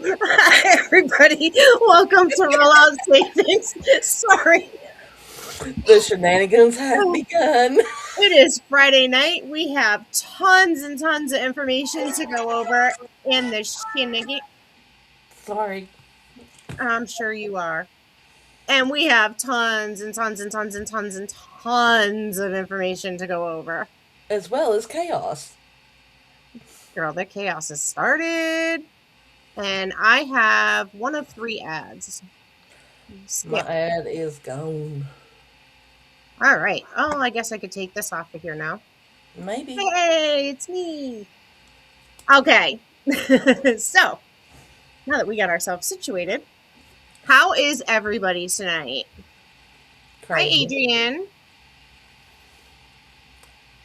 Hi, everybody. Welcome to Rollout Savings. Sorry. The shenanigans have begun. It is Friday night. We have tons and tons of information to go over in the shenanigan. Sorry. I'm sure you are. And we have tons and tons and tons and tons and tons of information to go over. As well as chaos. Girl, the chaos has started. And I have one of three ads. My Skip. ad is gone. All right. Oh, I guess I could take this off of here now. Maybe. Hey, it's me. Okay. So, now that we got ourselves situated, how is everybody tonight? Hi, Crazy. Adrian,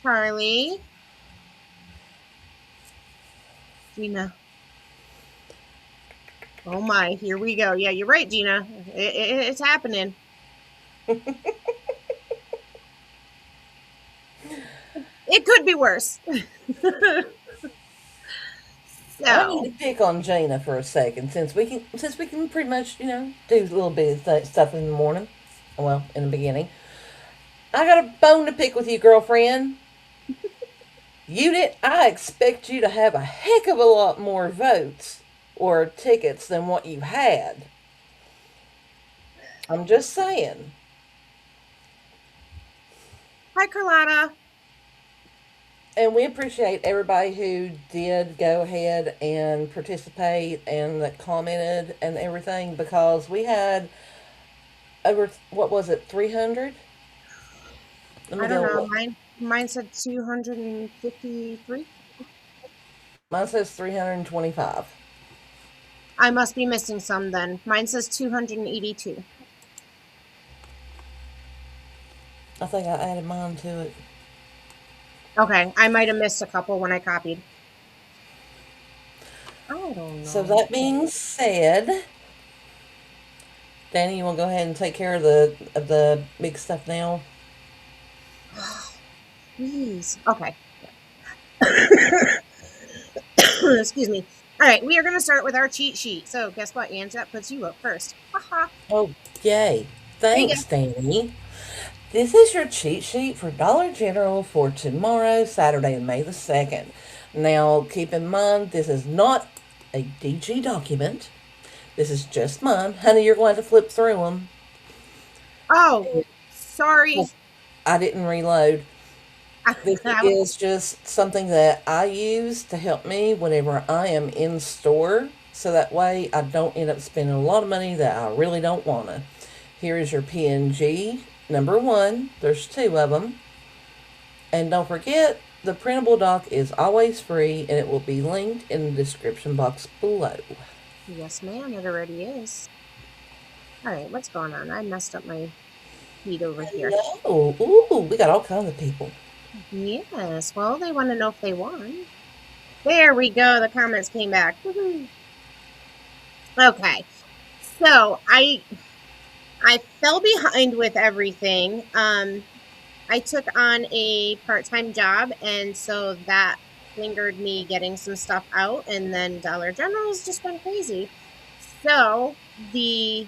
Charlie, Gina. Oh my, here we go. Yeah, you're right, Gina. It's happening. It could be worse. I need to So, pick on Jaina for a second since we can pretty much, do a little bit of stuff in the morning. Well, in the beginning. I got a bone to pick with you, girlfriend. I expect you to have a heck of a lot more votes or tickets than what you had. I'm just saying. hi, Carlotta. And we appreciate everybody who did go ahead and participate and that commented and everything because we had over, what was it, 300? Let me I don't know. go. Mine said 253. Mine says 325. I must be missing some then. Mine says 282. I think I added mine to it. Okay, I might have missed a couple when I copied. I don't So know. that being said, Danny, you want to go ahead and take care of the big stuff now? Please. Okay. Excuse me. All right, we are going to start with our cheat sheet. So, guess what, Ange? That puts you up first. Haha. Oh, yay. There you go. Thanks, Danny. This is your cheat sheet for Dollar General for tomorrow, Saturday, May the 2nd. Now, keep in mind, this is not a DG document. This is just mine. Honey, you're going to flip through them. Oh, sorry. I didn't reload. This I was, is just something that I use to help me whenever I am in store. So that way I don't end up spending a lot of money that I really don't want to. Here is your PNG number one. There's two of them. And don't forget, the printable doc is always free and it will be linked in the description box below. yes, ma'am. It already is. All right, what's going on? I messed up my feed over here. No. Ooh, we got all kinds of people. Yes. Well, they want to know if they won. There we go. The comments came back. Woo-hoo. Okay. So I fell behind with everything. I took on a part-time job, and so that lingered me getting some stuff out, and then Dollar General's just been crazy. So the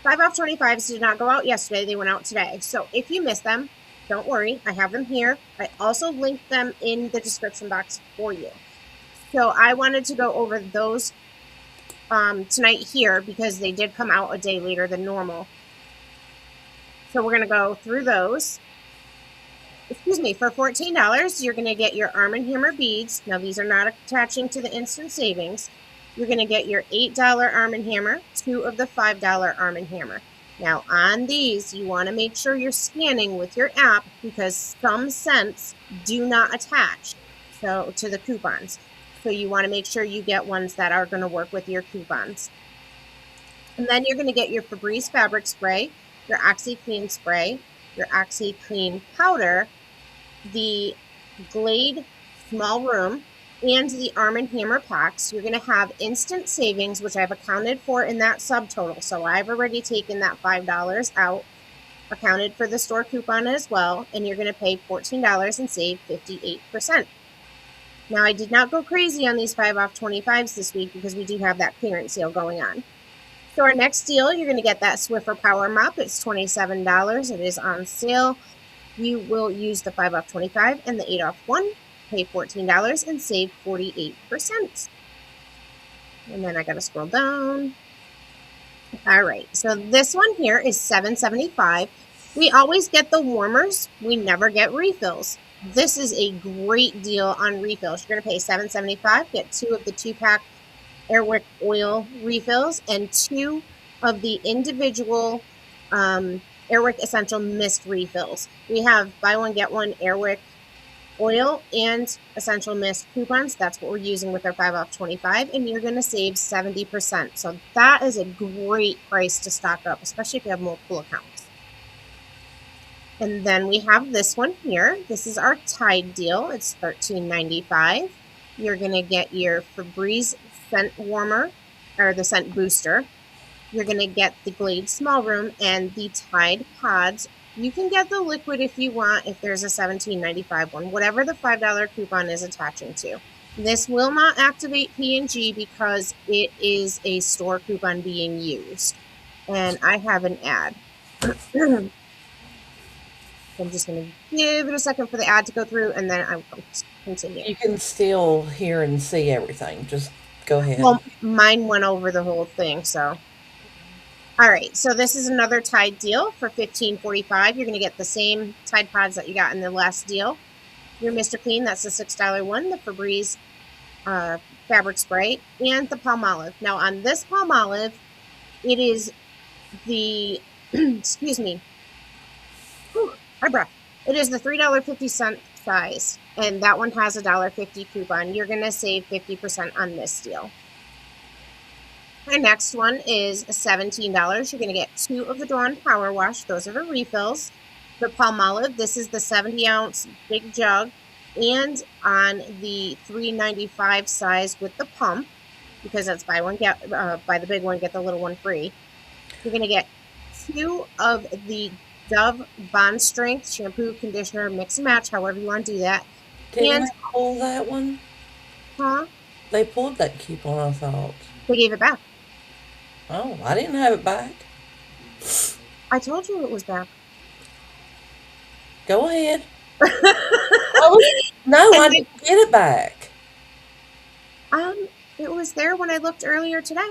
5 off 25s did not go out yesterday. They went out today. So if you missed them, don't worry. I have them here. I also linked them in the description box for you. So I wanted to go over those tonight here because they did come out a day later than normal. So we're going to go through those. Excuse me, for $14, you're going to get your Arm & Hammer beads. Now, these are not attaching to the instant savings. You're going to get your $8 Arm & Hammer, two of the $5 Arm & Hammer. Now, on these, you want to make sure you're scanning with your app because some cents do not attach to the coupons. So you want to make sure you get ones that are going to work with your coupons. And then you're going to get your Febreze fabric spray, your OxiClean spray, your OxiClean powder, the Glade small room, and the Arm & Hammer packs. You're going to have instant savings, which I've accounted for in that subtotal. So I've already taken that $5 out, accounted for the store coupon as well, and you're going to pay $14 and save 58%. Now, I did not go crazy on these 5 off 25s this week because we do have that clearance sale going on. So our next deal, you're going to get that Swiffer Power Mop. It's $27. It is on sale. You will use the 5 off 25 and the 8 off 1, pay $14 and save 48%. And then I got to scroll down. All right, so this one here is $7.75. We always get the warmers. We never get refills. This is a great deal on refills. You're going to pay $7.75, get 2 of the 2-pack Airwick oil refills and 2 of the individual Airwick Essential Mist refills. We have buy one, get one Airwick oil and Essential Mist coupons. That's what we're using with our 5 off 25, and you're going to save 70%. So that is a great price to stock up, especially if you have multiple accounts. And then we have this one here. This is our Tide deal. It's $13.95. You're going to get your Febreze scent warmer, or the scent booster. You're going to get the Glade Small Room and the Tide Pods. You can get the liquid if you want, if there's a $17.95 one, whatever the $5 coupon is attaching to. This will not activate P&G because it is a store coupon being used. And I have an ad. I'm just going to give it a second for the ad to go through, and then I will continue. You can still hear and see everything. Just go ahead. Well, mine went over the whole thing, so. All right, so this is another Tide deal for $15.45. You're going to get the same Tide Pods that you got in the last deal. Your Mr. Clean, that's the $6 one, the Febreze fabric spray, and the Palmolive. Now, on this Palmolive, it is the, excuse me, my breath. It is the $3.50 size, and that one has a $1.50 coupon. You're going to save 50% on this deal. Our next one is $17. You're going to get 2 of the Dawn Power Wash. Those are the refills. The Palmolive, this is the 70-ounce big jug, and on the $3.95 size with the pump, because that's buy the big one, get the little one free. You're going to get 2 of the Dove Bond Strength shampoo, conditioner, mix and match, however you want to do that. Didn't they pull that one? Huh? They pulled that coupon, I thought. They gave it back. Oh, I didn't have it back. I told you it was back. Go ahead. No, I didn't get it back. It was there when I looked earlier today.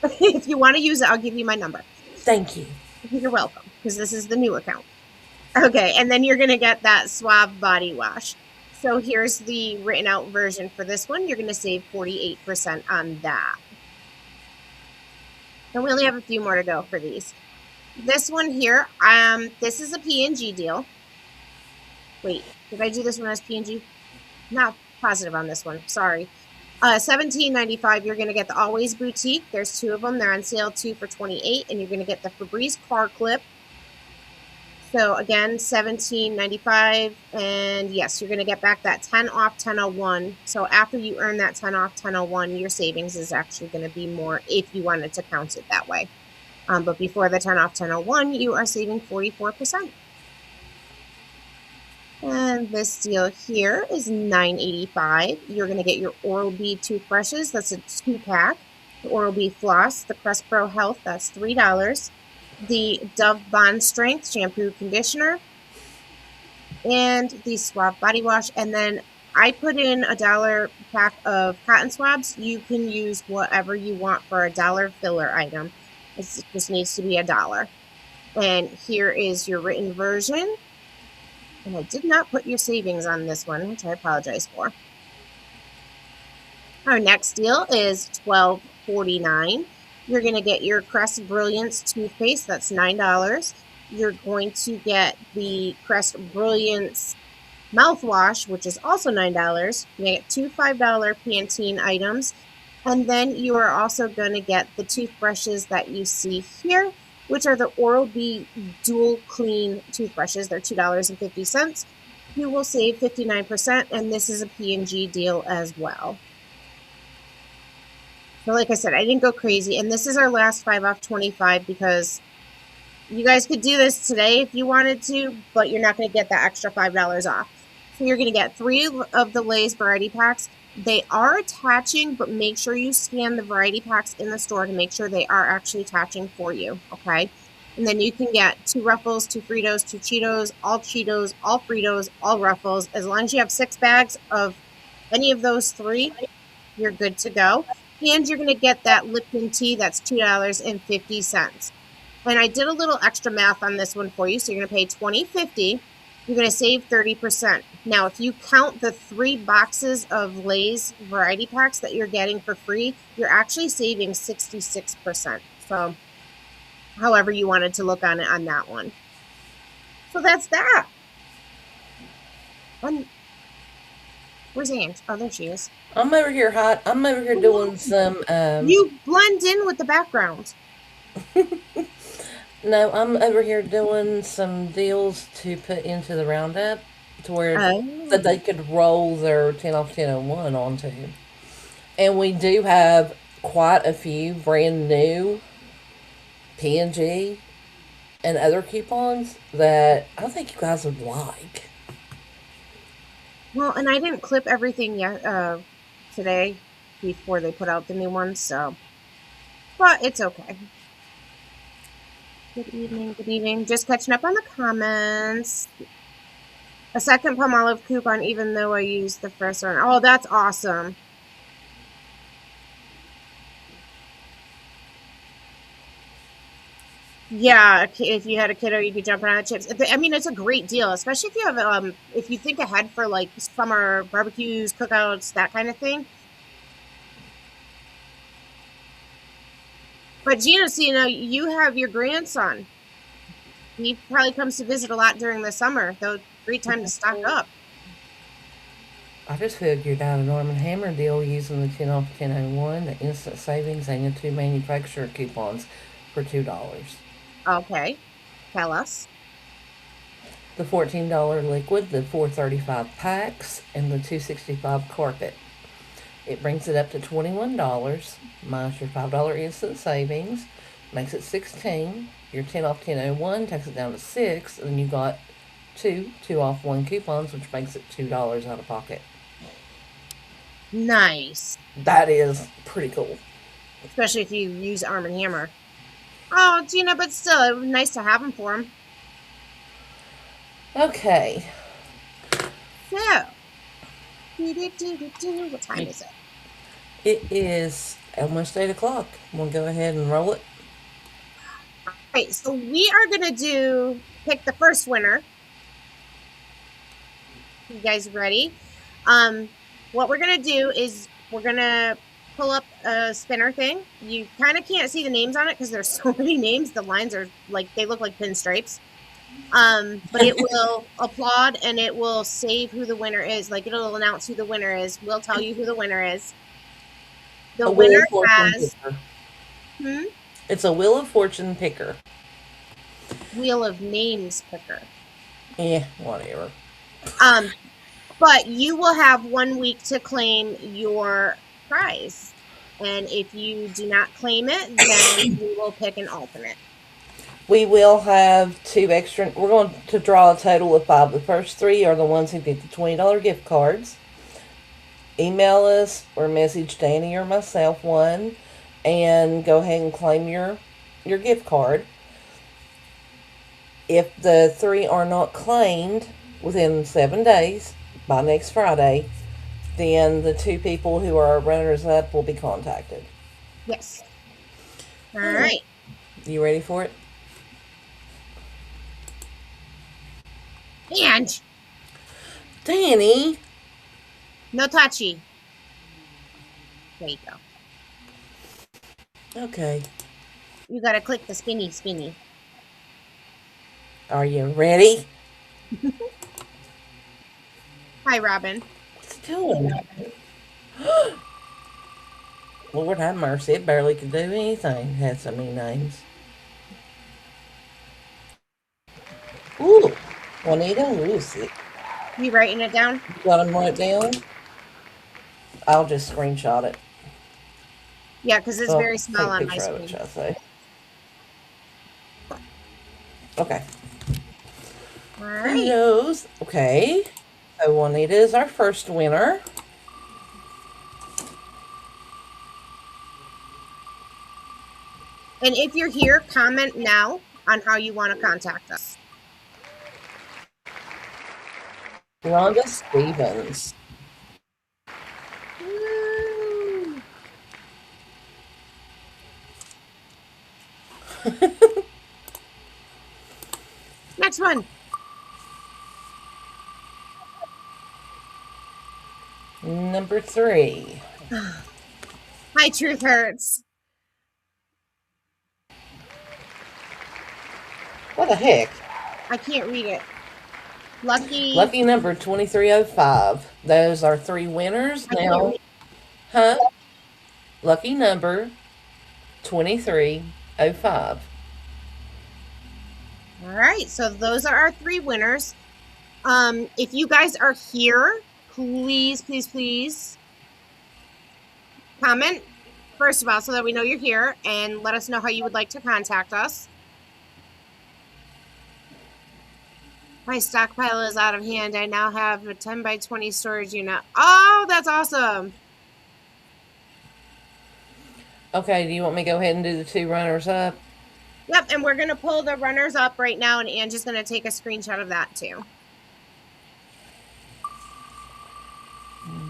If you want to use it, I'll give you my number. Thank you. You're welcome, because this is the new account. Okay, and then you're going to get that Suave body wash. So here's the written out version for this one. You're going to save 48% on that. And we only have a few more to go for these. This one here, this is a P&G deal. Wait, did I do this one as P&G? Not positive on this one, sorry. $17.95, you're going to get the Always Boutique. There's 2 of them. They're on sale, 2 for $28, and you're going to get the Febreze car clip. So again, $17.95, and yes, you're going to get back that 10 off 1001. So after you earn that 10 off 1001, your savings is actually going to be more if you wanted to count it that way. But before the 10 off 1001, you are saving 44%. And this deal here is $9.85. You're going to get your Oral-B toothbrushes. That's a 2-pack. The Oral-B Floss, the Crest Pro Health, that's $3. The Dove Bond Strength shampoo conditioner, and the Suave body wash. And then I put in a $1 pack of cotton swabs. You can use whatever you want for a $1 filler item. It just needs to be $1. And here is your written version. And I did not put your savings on this one, which I apologize for. Our next deal is $12.49. You're going to get your Crest Brilliance toothpaste. That's $9. You're going to get the Crest Brilliance mouthwash, which is also $9. You get 2 $5 Pantene items. And then you are also going to get the toothbrushes that you see here, which are the Oral-B Dual Clean toothbrushes. They're $2.50. You will save 59%, and this is a P&G deal as well. So like I said, I didn't go crazy, and this is our last 5 off 25 because you guys could do this today if you wanted to, but you're not going to get that extra $5 off. So you're going to get 3 of the Lay's variety packs. They are attaching, but make sure you scan the variety packs in the store to make sure they are actually attaching for you, okay? And then you can get 2 Ruffles, 2 Fritos, 2 Cheetos, all Fritos, all Ruffles. As long as you have 6 bags of any of those 3, you're good to go. And you're going to get that Lipton tea that's $2.50. And I did a little extra math on this one for you. So you're going to pay $20.50. You're going to save 30%. Now, if you count the 3 boxes of Lay's variety packs that you're getting for free, you're actually saving 66%. So, however you wanted to look on it on that one. So that's that. Where's Ange? Oh, there she is. I'm over here doing some. You blend in with the background. No, I'm over here doing some deals to put into the roundup to where that they could roll their 10 off 1001 onto. And we do have quite a few brand new P&G and other coupons that I think you guys would like. Well, and I didn't clip everything yet today before they put out the new ones, so. But it's okay. Good evening, good evening. Just catching up on the comments. A second Palmolive coupon, even though I used the first one. Oh, that's awesome. Yeah, if you had a kiddo, you could jump around the chips. I mean, it's a great deal, especially if you have if you think ahead for like summer barbecues, cookouts, that kind of thing. But Gina, so you have your grandson. He probably comes to visit a lot during the summer, though. Great time to stock up. I just figured out an Arm & Hammer deal using the 10 off 1001, the instant savings, and the 2 manufacturer coupons for $2. Okay, tell us. The $14 liquid, the $4.35 packs, and the $2.65 carpet. It brings it up to $21 minus your $5 instant savings, makes it $16. Your 10 off 1001 takes it down to $6, and then you got two off 1 coupons, which makes it $2 out of pocket. Nice. That is pretty cool. Especially if you use Arm & Hammer. Oh, Gina, but still, it was nice to have them for him. Okay. So, what time is it? It is almost 8 o'clock. We'll go ahead and roll it. All right, so we are going to pick the first winner. You guys ready? What we're going to do is we're going to pull up a spinner thing. You kind of can't see the names on it because there's so many names. The lines are like, they look like pinstripes. But it will applaud and it will save who the winner is. Like, it'll announce who the winner is. We'll tell you who the winner is. The winner has... It's a Wheel of Fortune picker. Wheel of Names picker. Yeah, whatever. But you will have 1 week to claim your prize. And if you do not claim it, then we will pick an alternate. We will have 2 extra. We're going to draw a total of 5. The first 3 are the ones who get the $20 gift cards. Email us or message Danny or myself one and go ahead and claim your gift card. If the 3 are not claimed within 7 days, by next Friday, then the 2 people who are runners up will be contacted. Yes. All right. You ready for it? And Danny. No touchy. There you go. Okay. You gotta click the spinny. Are you ready? Hi, Robin. What's it doing? Lord have mercy. It barely could do anything. It had so many names. Ooh. Juanita Lucy. You writing it down? You got them right down? I'll just screenshot it. Yeah, because it's very small on my screen. Shall I say? Okay. All right. Nose. Okay. So Juanita is our first winner. And if you're here, comment now on how you want to contact us. Rhonda Stevens. Woo. Next one. Number 3. My truth hurts. What the heck? I can't read it. Lucky. Lucky number 2305. Those are 3 winners now. Huh? Lucky number 2305. All right, so those are our 3 winners. If you guys are here, please, please, please comment, first of all, so that we know you're here, and let us know how you would like to contact us. My stockpile is out of hand. I now have a 10 by 20 storage unit. Oh, that's awesome. Okay, do you want me to go ahead and do the 2 runners up? Yep, and we're going to pull the runners up right now, and Angie's going to take a screenshot of that too.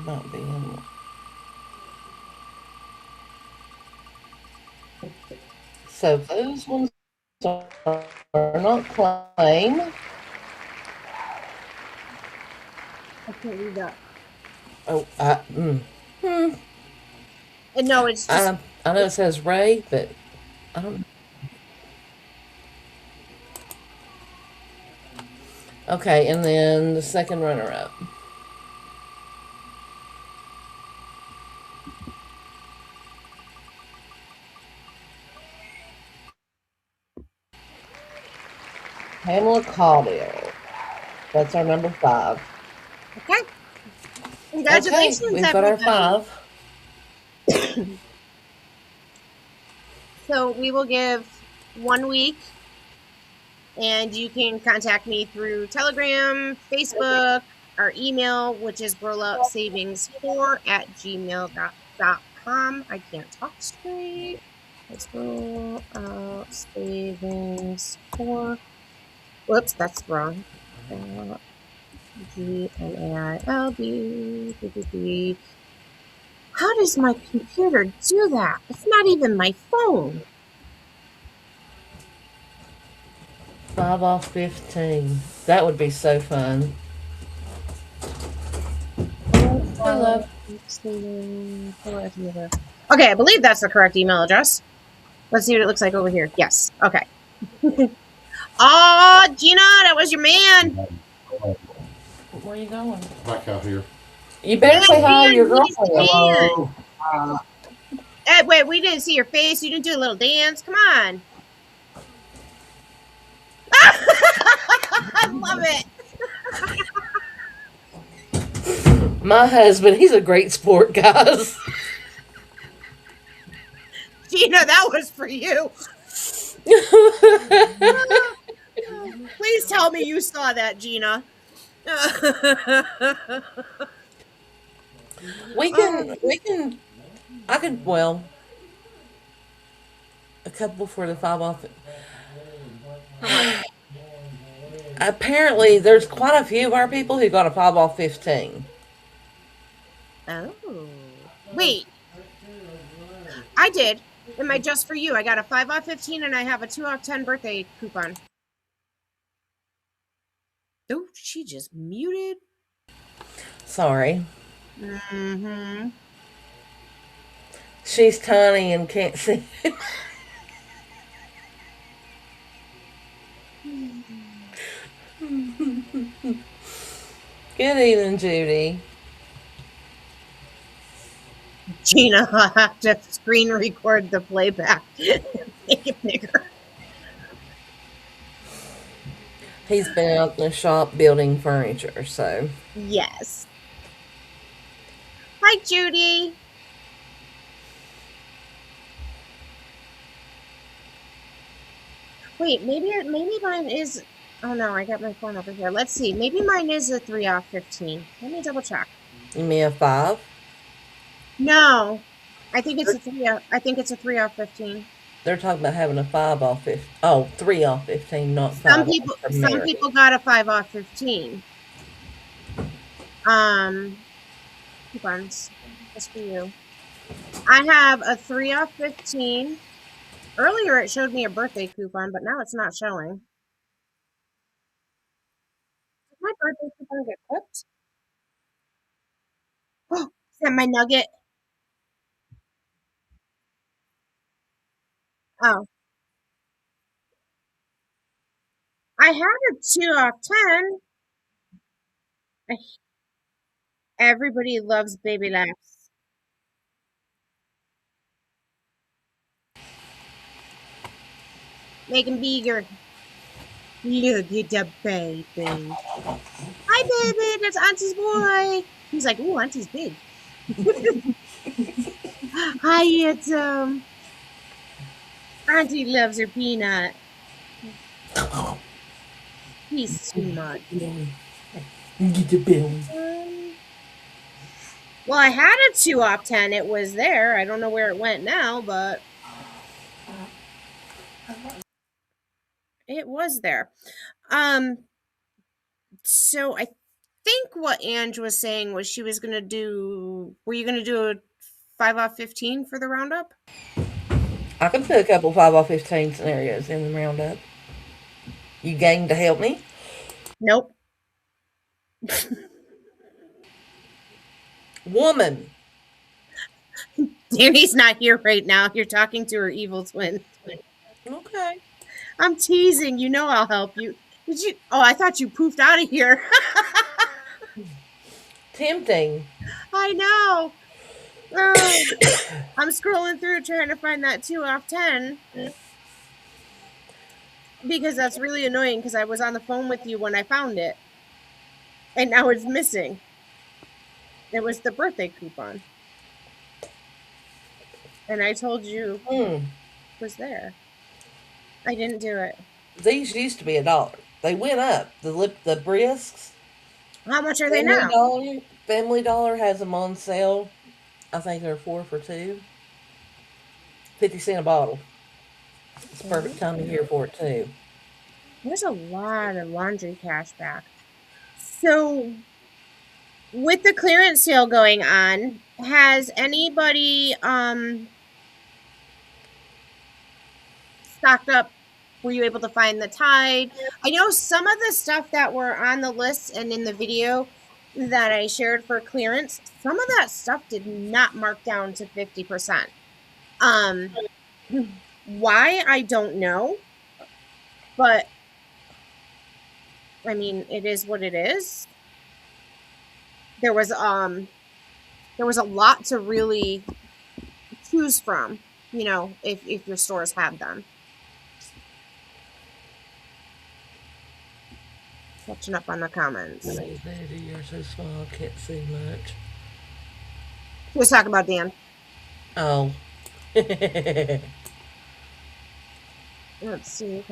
Not being. So those ones are not claim. I can't read that. Oh, And no, it's just. I know it says Ray, but I don't know. Okay, and then the second runner up. Pamela Caudill. That's our number 5. Okay. Congratulations, okay, we've got everybody. our 5. So we will give 1 week, and you can contact me through Telegram, Facebook, our email, which is rolloutsavings4@gmail.com. I can't talk straight. It's rolloutsavings4. Whoops, that's wrong. GMAILD. How does my computer do that? It's not even my phone. 5 off 15. That would be so fun. I love. Okay, I believe that's the correct email address. Let's see what it looks like over here. Yes. Okay. Oh, Gina, that was your man. Where are you going? Back out here. You better say hi to your girlfriend. Hello. Wait, we didn't see your face. You didn't do a little dance. Come on. I love it. My husband, he's a great sport, guys. Gina, that was for you. Please tell me you saw that, Gina. I could, well, a couple for the 5 off. Apparently, there's quite a few of our people who got a 5 off 15. Oh. Wait. I did. Am I just for you? I got a 5 off 15 and I have a 2 off 10 birthday coupon. Oh, she just muted. Sorry. Mm-hmm. She's tiny and can't see. Good evening, Judy. Gina, I'll have to screen record the playback. Make it bigger. He's been out in the shop building furniture, so. Yes. Hi, Judy. Wait, maybe mine is. Oh no, I got my phone over here. Let's see. Maybe mine is a 3 off 15. Let me double check. You mean a 5? No, I think it's a 3 off 15. They're talking about having a 5 off 15. Oh, 3 off 15, not 5 off for Some Mary. people got a 5 off 15. Um, coupons just for you. I have a 3 off 15. Earlier it showed me a birthday coupon, but now it's not showing. Did my birthday coupon get clipped? Oh, is that my nugget? Oh, I had a 2 off 10. Everybody loves baby laughs. Make him bigger. Look at the baby. Hi, baby. That's Auntie's boy. He's like, ooh, Auntie's big. Hi, it's Auntie loves her peanut. He's too much. Get the belly. Well, I had a 2 off 10. It was there. I don't know where it went now, but it was there. Um, so I think what Ange was saying was she was gonna do. Were you gonna do a 5 off 15 for the roundup? I can put a couple 5 off 15 scenarios in the roundup. You game to help me? Nope. Woman. Danny's not here right now. You're talking to her evil twin. Okay. I'm teasing. You know I'll help you. Did you? Oh, I thought you poofed out of here. Tempting. I know. Oh, I'm scrolling through trying to find that 2 off 10 because that's really annoying because I was on the phone with you when I found it and now it's missing. It was the birthday coupon. And I told you Hmm. it was there. I didn't do it. These used to be $1. They went up. The brisks. How much are they Family now? Dollar. Family Dollar has them on sale. I think they're 4 for 2. 50 cents a bottle. It's the perfect time of year for it too. There's a lot of laundry cash back. So, with the clearance sale going on, has anybody stocked up? Were you able to find the Tide? I know some of the stuff that were on the list and in the video that I shared for clearance, some of that stuff did not mark down to 50%. Why I don't know, but I mean, it is what it is. There was a lot to really choose from, if your stores had them. Catching up on the comments. You're so small, I can't see much. He was talking about Dan. Oh. Let's see.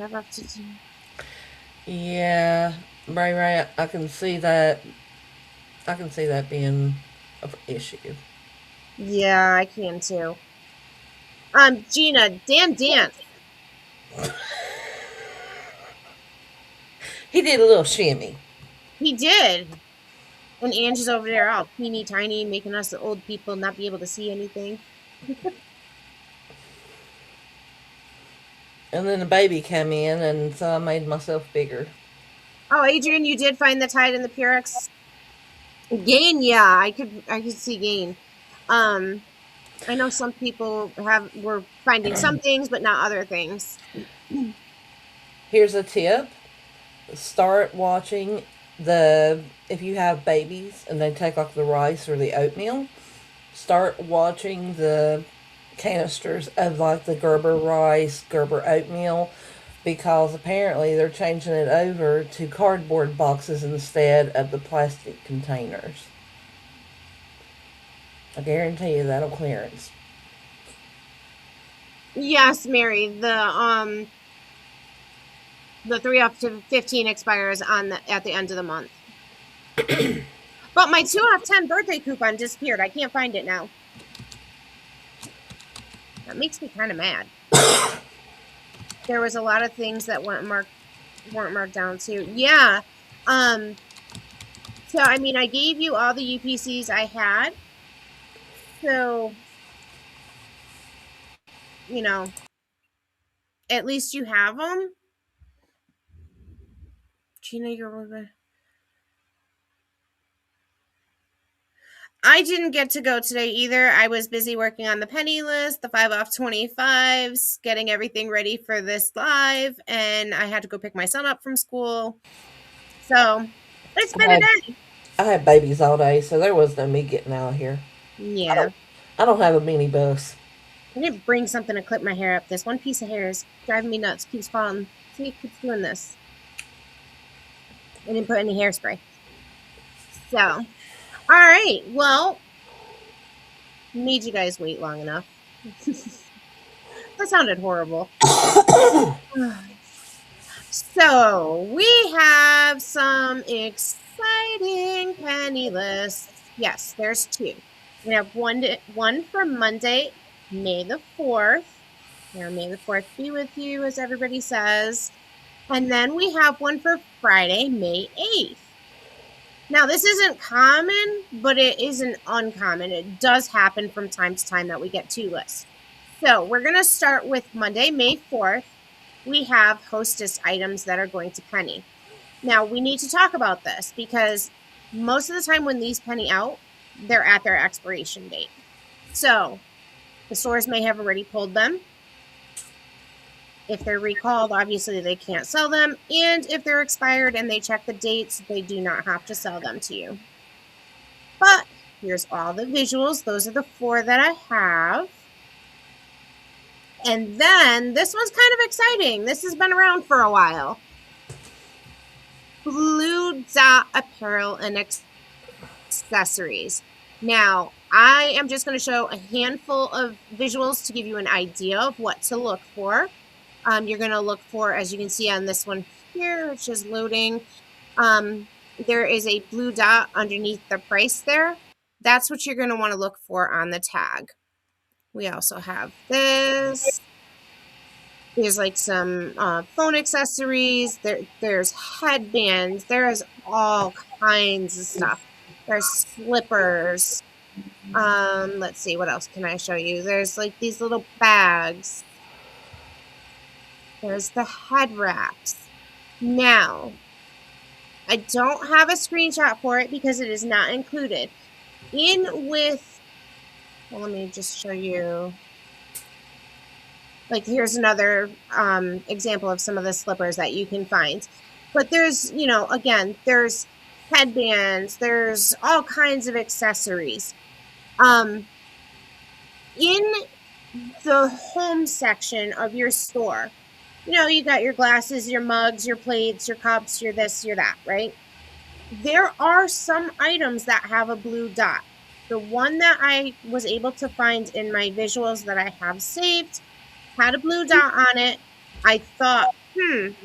Yeah, Ray, I can see that. I can see that being an issue. Yeah, I can too. Gina, Dan dance. He did a little shimmy. He did. And Ange is over there all teeny tiny, making us the old people not be able to see anything. And then the baby came in, and so I made myself bigger. Oh, Adrian, you did find the Tide and the Purex. Gain, yeah, I could see gain. I know some people were finding some things, but not other things. Here's a tip: start watching if you have babies and they take like the rice or the oatmeal. Start watching the canisters of like the Gerber rice, Gerber oatmeal, because apparently they're changing it over to cardboard boxes instead of the plastic containers. I guarantee you that'll clearance. Yes, Mary. The 3 off to 15 expires at the end of the month. But my 2 off 10 birthday coupon disappeared. I can't find it now. That makes me kind of mad. There was a lot of things that weren't marked down too. Yeah. So I mean, I gave you all the UPCs I had. So, you know, at least you have them. Gina, you're. I didn't get to go today either. I was busy working on the penny list, the 5 off 25s, getting everything ready for this live, and I had to go pick my son up from school. So it's been a day. I had babies all day, so there was no me getting out of here. Yeah. I don't have a mini bus. I didn't bring something to clip my hair up. This one piece of hair is driving me nuts. Keeps falling. See, it keeps doing this. I didn't put any hairspray. So, all right. Well, made you guys wait long enough. That sounded horrible. So, we have some exciting penny lists. Yes, there's 2. We have one for Monday, May the 4th. Now, May the 4th be with you, as everybody says. And then we have one for Friday, May 8th. Now, this isn't common, but it isn't uncommon. It does happen from time to time that we get 2 lists. So we're going to start with Monday, May 4th. We have hostess items that are going to penny. Now, we need to talk about this because most of the time when these penny out, they're at their expiration date. So the stores may have already pulled them. If they're recalled, obviously they can't sell them. And if they're expired and they check the dates, they do not have to sell them to you. But here's all the visuals. Those are the 4 that I have. And then this one's kind of exciting. This has been around for a while. Blue Dot apparel and accessories. Now, I am just going to show a handful of visuals to give you an idea of what to look for. You're going to look for, as you can see on this one here, which is loading, there is a blue dot underneath the price there. That's what you're going to want to look for on the tag. We also have this. There's like some phone accessories. There's headbands. There's all kinds of stuff. There's slippers. Let's see, what else can I show you? There's like these little bags. There's the head wraps. Now, I don't have a screenshot for it because it is not included. Well, let me just show you. Like, here's another example of some of the slippers that you can find. But there's, again, there's headbands. There's all kinds of accessories. In the home section of your store, you got your glasses, your mugs, your plates, your cups, your this, your that, right? There are some items that have a blue dot. The one that I was able to find in my visuals that I have saved had a blue dot on it. I thought,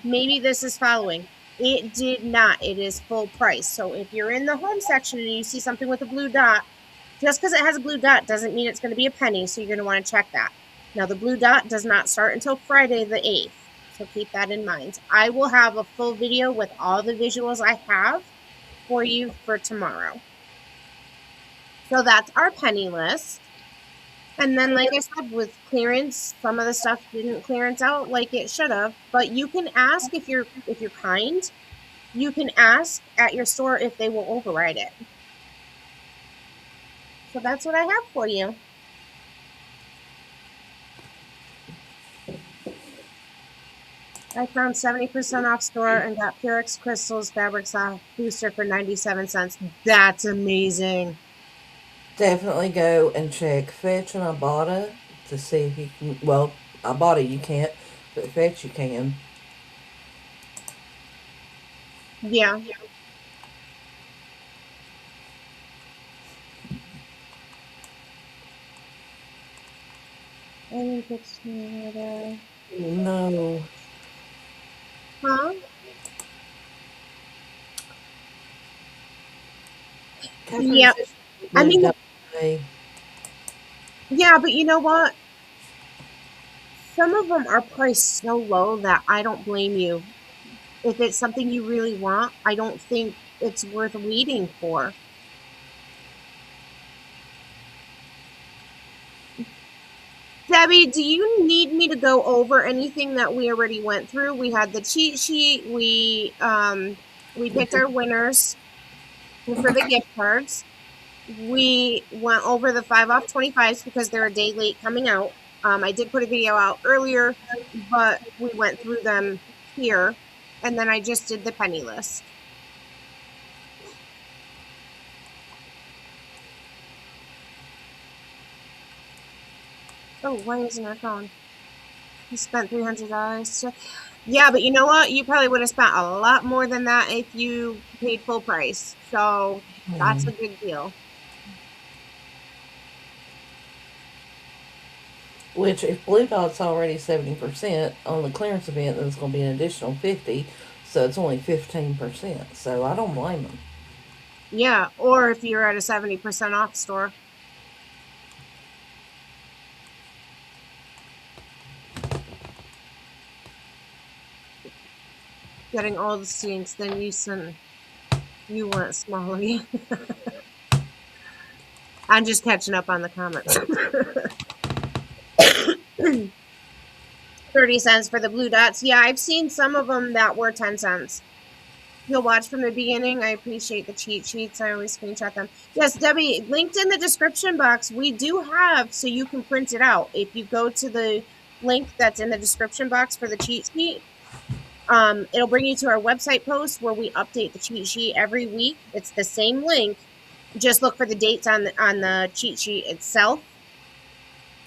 maybe this is following. It did not. It is full price. So if you're in the home section and you see something with a blue dot, just because it has a blue dot doesn't mean it's going to be a penny. So you're going to want to check that. Now, the blue dot does not start until Friday the 8th. So keep that in mind. I will have a full video with all the visuals I have for you for tomorrow. So that's our penny list. And then, like I said, with clearance, some of the stuff didn't clearance out like it should have. But you can ask if you're kind. You can ask at your store if they will override it. So that's what I have for you. I found 70% off store and got Purex Crystals Fabric Soft Booster for 97 cents. That's amazing. Definitely go and check Fetch and Ibotta to see if you can. Well, Ibotta you can't, but Fetch you can. Yeah. I think it's No. Huh? Catherine Yeah. says she I moved mean, up today. yeah, but you know what? Some of them are priced so low that I don't blame you. If it's something you really want, I don't think it's worth waiting for. Debbie, do you need me to go over anything that we already went through? We had the cheat sheet. We picked our winners for the gift cards. We went over the 5 off 25s because they're a day late coming out. I did put a video out earlier, but we went through them here, and then I just did the penny list. Oh, why isn't it gone? You spent $300. Yeah, but you know what? You probably would have spent a lot more than that if you paid full price. So that's a good deal. Which, if Blue Dot's already 70% on the clearance event, then it's going to be an additional 50, so it's only 15%. So I don't blame them. Yeah, or if you're at a 70% off store. Getting all the stinks, then you want smaller. I'm just catching up on the comments. 30 cents for the blue dots. Yeah, I've seen some of them that were 10 cents. You'll watch from the beginning. I appreciate the cheat sheets. I always screenshot them. Yes, Debbie, linked in the description box, we do have so you can print it out. If you go to the link that's in the description box for the cheat sheet, it'll bring you to our website post where we update the cheat sheet every week. It's the same link. Just look for the dates on the cheat sheet itself.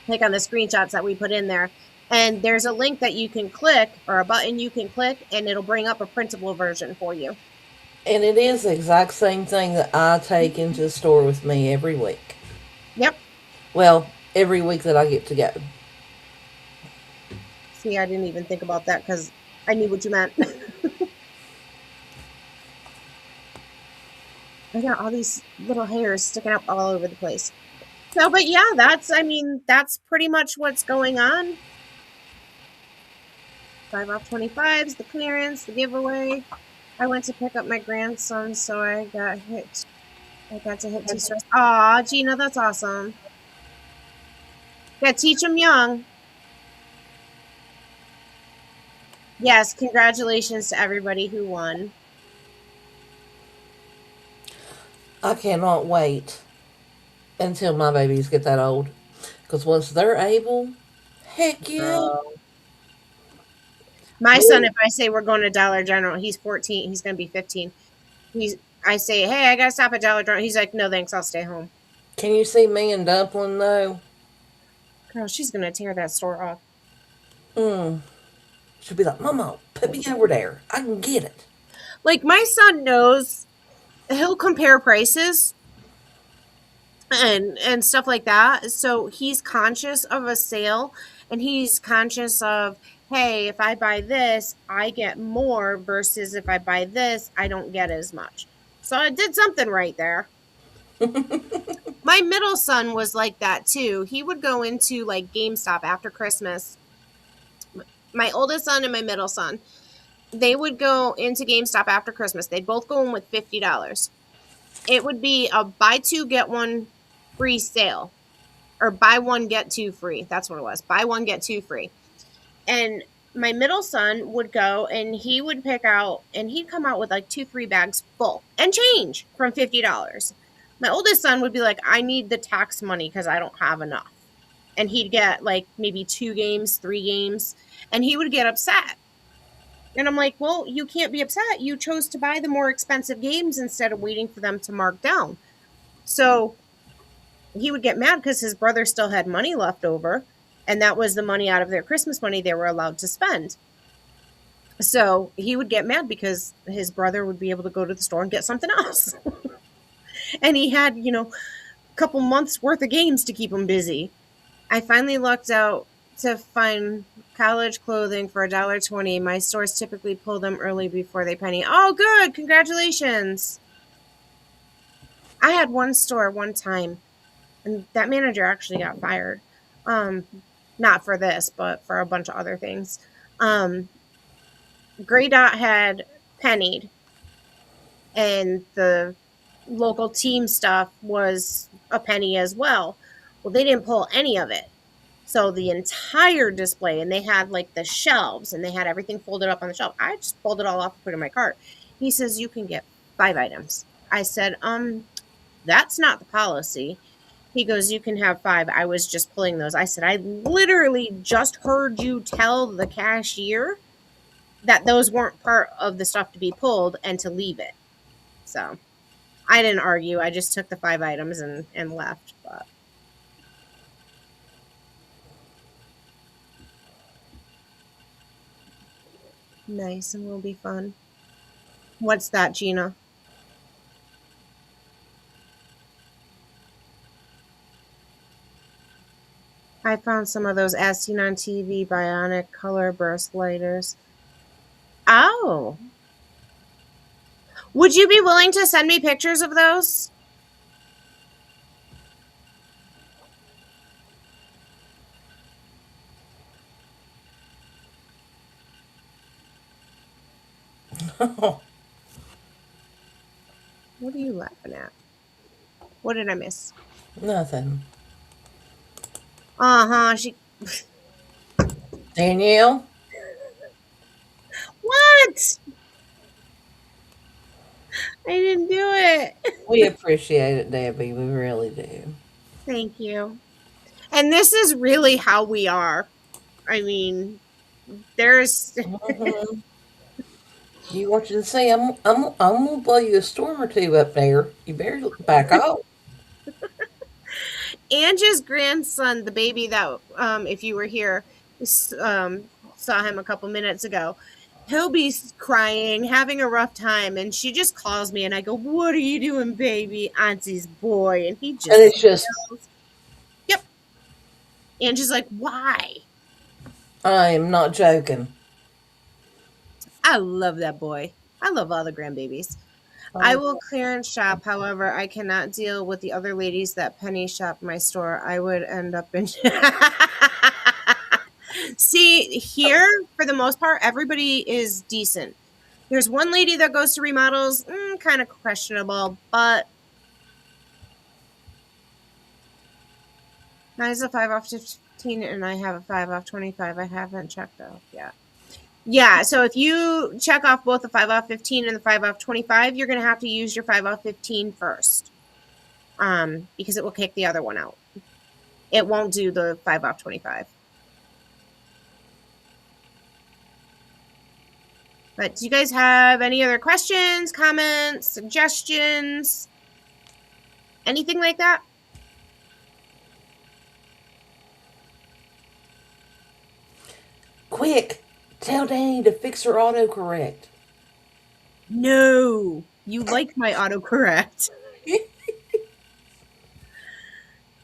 Click on the screenshots that we put in there. And there's a link that you can click or a button you can click and it'll bring up a printable version for you. And it is the exact same thing that I take into the store with me every week. Yep. Well, every week that I get to go. See, I didn't even think about that because I knew what you meant. I got all these little hairs sticking up all over the place. So, but yeah, that's pretty much what's going on. 5 off 25s, the clearance, the giveaway. I went to pick up my grandson, so I got hit. I got to hit 2 stores. Aw, Gina, that's awesome. Yeah, teach them young. Yes, congratulations to everybody who won. I cannot wait until my babies get that old. Because once they're able, heck yeah. My son, if I say we're going to Dollar General, he's 14. He's going to be 15. I say, hey, I got to stop at Dollar General. He's like, no, thanks. I'll stay home. Can you see me and Dumpling, though? Girl, she's going to tear that store off. She'll be like, Mama, put me over there. I can get it. Like, my son knows he'll compare prices and stuff like that. So he's conscious of a sale and he's conscious of, hey, if I buy this, I get more versus if I buy this, I don't get as much. So I did something right there. My middle son was like that too. He would go into like GameStop after Christmas. My oldest son and my middle son, they would go into GameStop after Christmas. They'd both go in with $50. It would be a buy two, get one free sale. Or buy one, get two free. That's what it was. Buy one, get two free. And my middle son would go and he would pick out, and he'd come out with like 2-3 bags full and change from $50. My oldest son would be like, I need the tax money because I don't have enough. And he'd get like maybe 2 games, 3 games, and he would get upset. And I'm like, well, you can't be upset. You chose to buy the more expensive games instead of waiting for them to mark down. So he would get mad because his brother still had money left over. And that was the money out of their Christmas money they were allowed to spend. So he would get mad because his brother would be able to go to the store and get something else. And he had, a couple months worth of games to keep him busy. I finally lucked out to find college clothing for $1.20. My stores typically pull them early before they penny. Oh, good! Congratulations! I had one store one time, and that manager actually got fired. Um, Not for this, but for a bunch of other things. Gray Dot had pennied, and the local team stuff was a penny as well. Well, they didn't pull any of it. So the entire display, and they had like the shelves and they had everything folded up on the shelf. I just pulled it all off and put it in my cart. He says, you can get 5 items. I said, that's not the policy. He goes, you can have 5. I was just pulling those. I said, I literally just heard you tell the cashier that those weren't part of the stuff to be pulled and to leave it. So I didn't argue. I just took the 5 items and left. But nice, and will be fun. What's that, Gina? I found some of those as seen on TV bionic color burst lighters. Oh. Would you be willing to send me pictures of those? What are you laughing at? What did I miss? Nothing. Uh-huh. Danielle? What? I didn't do it. We appreciate it, Debbie. We really do. Thank you. And this is really how we are. I mean, there's Mhm. You want you to see, I'm gonna blow you a storm or two up there. You better back off. Angie's grandson, the baby that, if you were here, saw him a couple minutes ago. He'll be crying, having a rough time, and she just calls me, and I go, "What are you doing, baby?" Auntie's boy, and he And just it's just, yells. Yep. Angie's like, "Why?" I am not joking. I love that boy. I love all the grandbabies. I will clearance shop. However, I cannot deal with the other ladies that penny shop my store. I would end up in. See, here, for the most part, everybody is decent. There's one lady that goes to remodels, kind of questionable, but mine's a 5 off 15, and I have a 5 off 25. I haven't checked off yet. Yeah, so if you check off both the 5 off 15 and the 5 off 25, you're going to have to use your 5 off 15 first, because it will kick the other one out. It won't do the 5 off 25. But do you guys have any other questions, comments, suggestions, anything like that? Quick, tell Danny to fix her autocorrect. No, you like my autocorrect.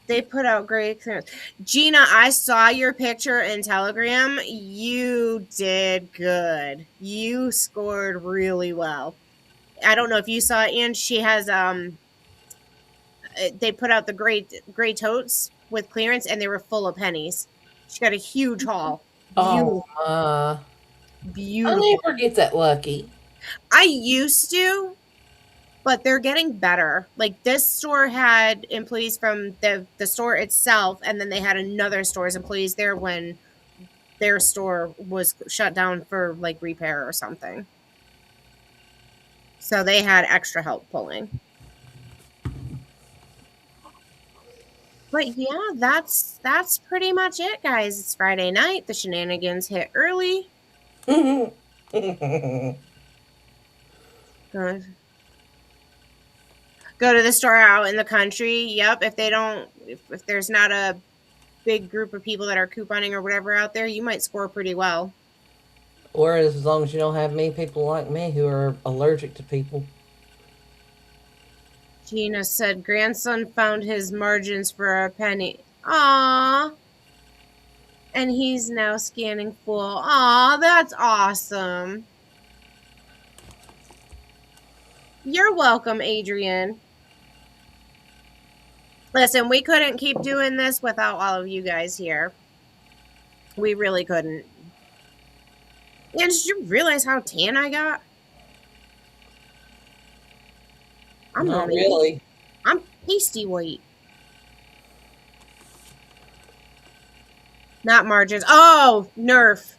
They put out great clearance. Gina, I saw your picture in Telegram. You did good. You scored really well. I don't know if you saw it, and she has they put out the gray totes with clearance, and they were full of pennies. She got a huge haul. Oh, I Beautiful. never get that lucky. I used to, but they're getting better. Like, this store had employees from the store itself, and then they had another store's employees there when their store was shut down for like repair or something. So they had extra help pulling. But yeah, that's pretty much it, guys. It's Friday night. The shenanigans hit early. Good. Go to the store out in the country. Yep. If they don't, if there's not a big group of people that are couponing or whatever out there, you might score pretty well. Or as long as you don't have many people like me who are allergic to people. Gina said, grandson found his margins for a penny. Aww. And he's now scanning full. Aw, that's awesome. You're welcome, Adrian. Listen, we couldn't keep doing this without all of you guys here. We really couldn't. And did you realize how tan I got? I'm Not only really. I'm pasty white. Not margins. Oh, Nerf.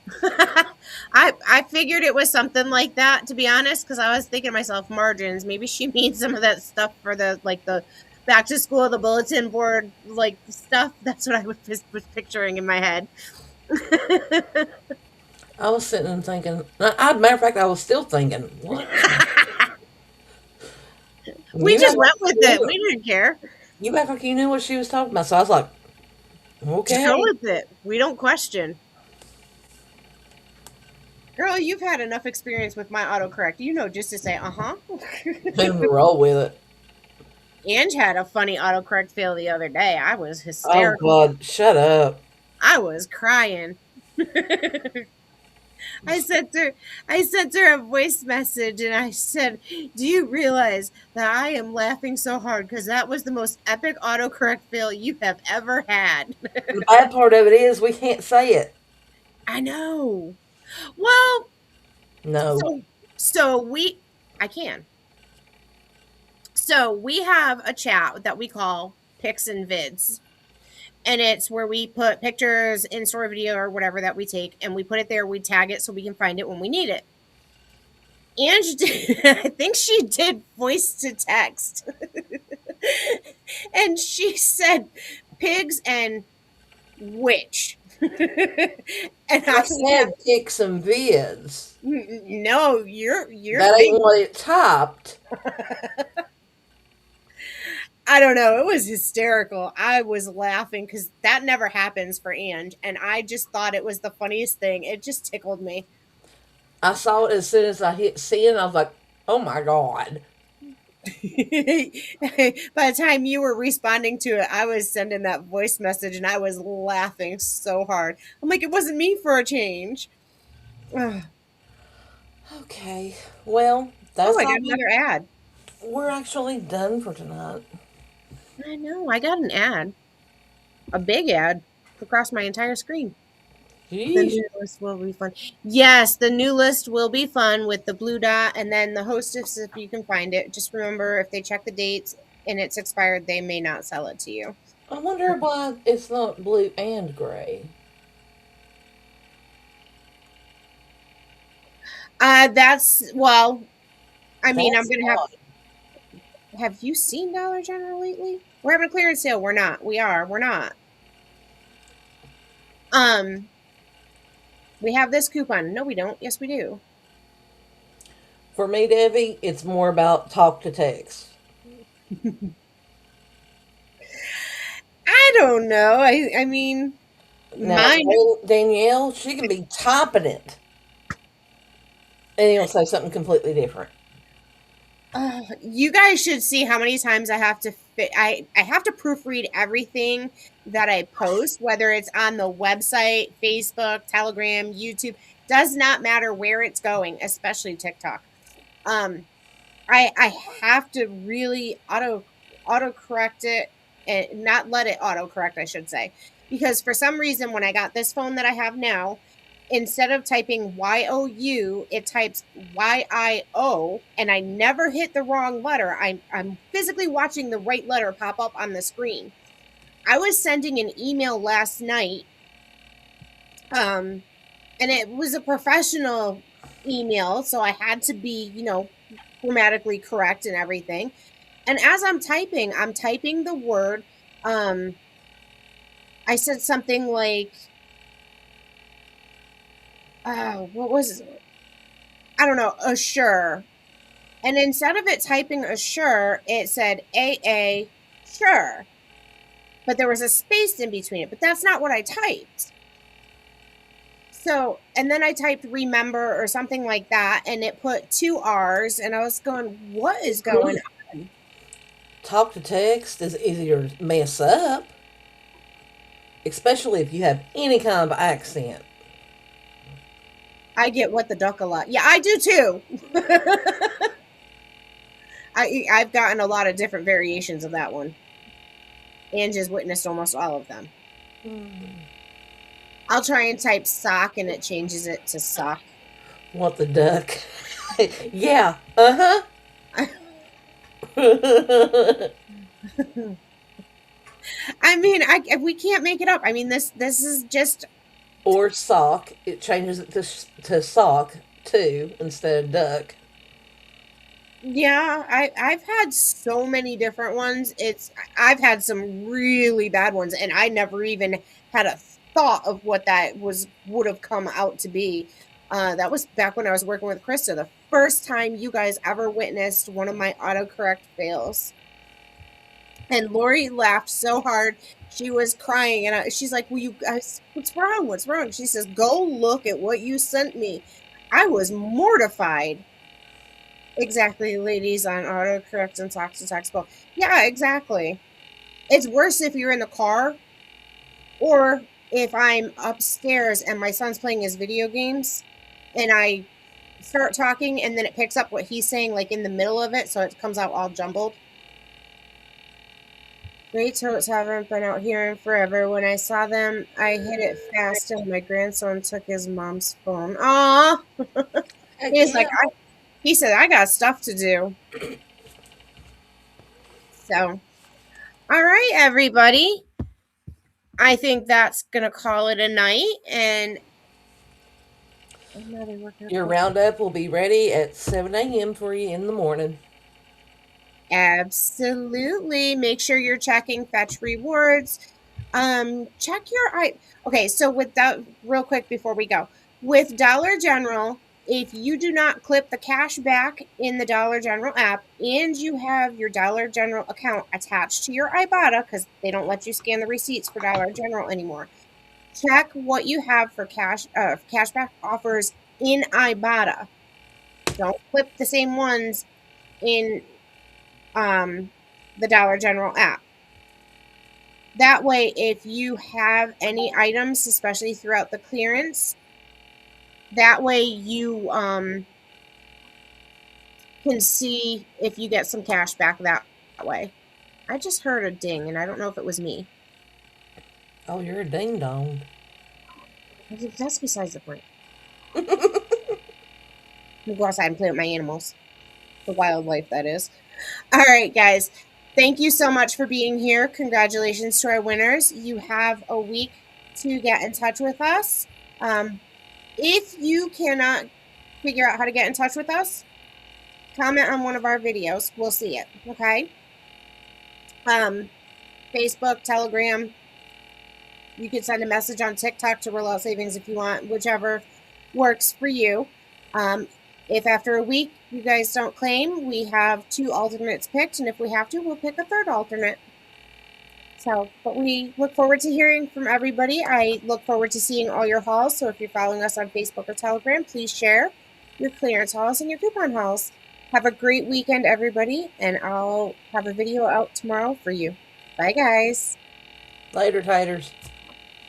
I figured it was something like that, to be honest, because I was thinking to myself, margins. Maybe she means some of that stuff for the back to school, the bulletin board stuff. That's what I was picturing in my head. I was sitting and thinking. Matter of fact, I was still thinking, what? We You just act went like with you it. knew We didn't care. You act like you knew what she was talking about. So I was like, Just go okay. with it. We don't question. Girl, you've had enough experience with my autocorrect. You know just to say, uh-huh. And roll with it. Ange had a funny autocorrect fail the other day. I was Oh hysterical. God, shut up. I was crying. I sent her a voice message and I said, "Do you realize that I am laughing so hard because that was the most epic autocorrect fail you have ever had?" The bad part of it is we can't say it. I know. Well, No. so we I can. So we have a chat that we call Pics and Vids. And it's where we put pictures, in-store video, or whatever that we take, and we put it there. We tag it so we can find it when we need it. Ange did, I think she did voice to text. And she said pigs and witch. And I said pics and vids. no, you're That ain't what it topped. I don't know. It was hysterical. I was laughing because that never happens for Ange, and I just thought it was the funniest thing. It just tickled me. I saw it as soon as I hit send. I was like, oh my God. By the time you were responding to it, I was sending that voice message and I was laughing so hard. I'm like, it wasn't me for a change. Ugh. Okay. Well, Oh, that's I all got another ad. we're actually done for tonight. I know. I got an ad. A big ad across my entire screen. The Jeez. new list will be fun. Yes, the new list will be fun with the blue dot and then the hostess if you can find it. Just remember if they check the dates and it's expired, they may not sell it to you. I wonder why it's not blue and gray. That's well, I mean, I'm That's gonna odd. have you seen Dollar General lately? We're having a clearance sale. We're not. We are. We're not. Um, we have this coupon. No, we don't. Yes, we do. For me, Debbie, it's more about talk to text. I don't know. I mean, Now, mine. Danielle, she can be typing it, and he'll say something completely different. You guys should see how many times I have to fit. I have to proofread everything that I post, whether it's on the website, Facebook, Telegram, YouTube. Does not matter where it's going, especially TikTok. Um, I have to really autocorrect it and not let it autocorrect, I should say, because for some reason when I got this phone that I have now, instead of typing YOU, it types YIO, and I never hit the wrong letter. I'm physically watching the right letter pop up on the screen. I was sending an email last night, and it was a professional email, so I had to be, grammatically correct and everything. And as I'm typing the word. I said something like, what was it? I don't know, assure. And instead of it typing assure, it said AA sure. But there was a space in between it, but that's not what I typed. So, and then I typed remember or something like that, and it put 2 R's, and I was going, what is going on? Talk to text is easier to mess up. especially if you have any kind of accent. I get what the duck a lot. Yeah, I do too. I've gotten a lot of different variations of that one. And just witnessed almost all of them. I'll try and type sock and it changes it to sock. What the duck? Yeah. Uh huh. I mean, we can't make it up. I mean, this is just Or sock. It changes it to sock too instead of duck. yeah. I've had so many different ones. I've had some really bad ones, and I never even had a thought of what that would have come out to be. That was back when I was working with Krista. The first time you guys ever witnessed one of my autocorrect fails. And Lori laughed so hard. She was crying. And she's like, well, you guys, what's wrong? What's wrong? She says, go look at what you sent me. I was mortified. Exactly, ladies on autocorrect and talk to text. Yeah, exactly. It's worse if you're in the car or if I'm upstairs and my son's playing his video games and I start talking and then it picks up what he's saying like in the middle of it, so it comes out all jumbled. Great totes haven't been out here in forever. When I saw them, I hit it fast and my grandson took his mom's phone. Aw! He's like, he said, I got stuff to do. So, all right, everybody. I think that's going to call it a night. And your roundup will be ready at 7 a.m. for you in the morning. Absolutely. Make sure you're checking fetch rewards. Check your okay, so with that, real quick before we go, with Dollar General, if you do not clip the cash back in the Dollar General app and you have your Dollar General account attached to your Ibotta, because they don't let you scan the receipts for Dollar General anymore, check what you have for cashback offers in Ibotta. Don't clip the same ones in the Dollar General app. That way, if you have any items, especially throughout the clearance, that way you can see if you get some cash back that way. I just heard a ding, and I don't know if it was me. Oh, you're a ding dong. That's besides the point. Let me go outside and play with my animals. The wildlife, that is. All right, guys. Thank you so much for being here. Congratulations to our winners. You have a week to get in touch with us. If you cannot figure out how to get in touch with us, comment on one of our videos. We'll see it, okay? Facebook, Telegram. You can send a message on TikTok to Roll Out Savings if you want, whichever works for you. If after a week you guys don't claim, we have 2 alternates picked, and if we have to, we'll pick a 3rd alternate. So, but we look forward to hearing from everybody. I look forward to seeing all your hauls. So if you're following us on Facebook or Telegram, please share your clearance hauls and your coupon hauls. Have a great weekend, everybody, and I'll have a video out tomorrow for you. Bye, guys. Later, taters.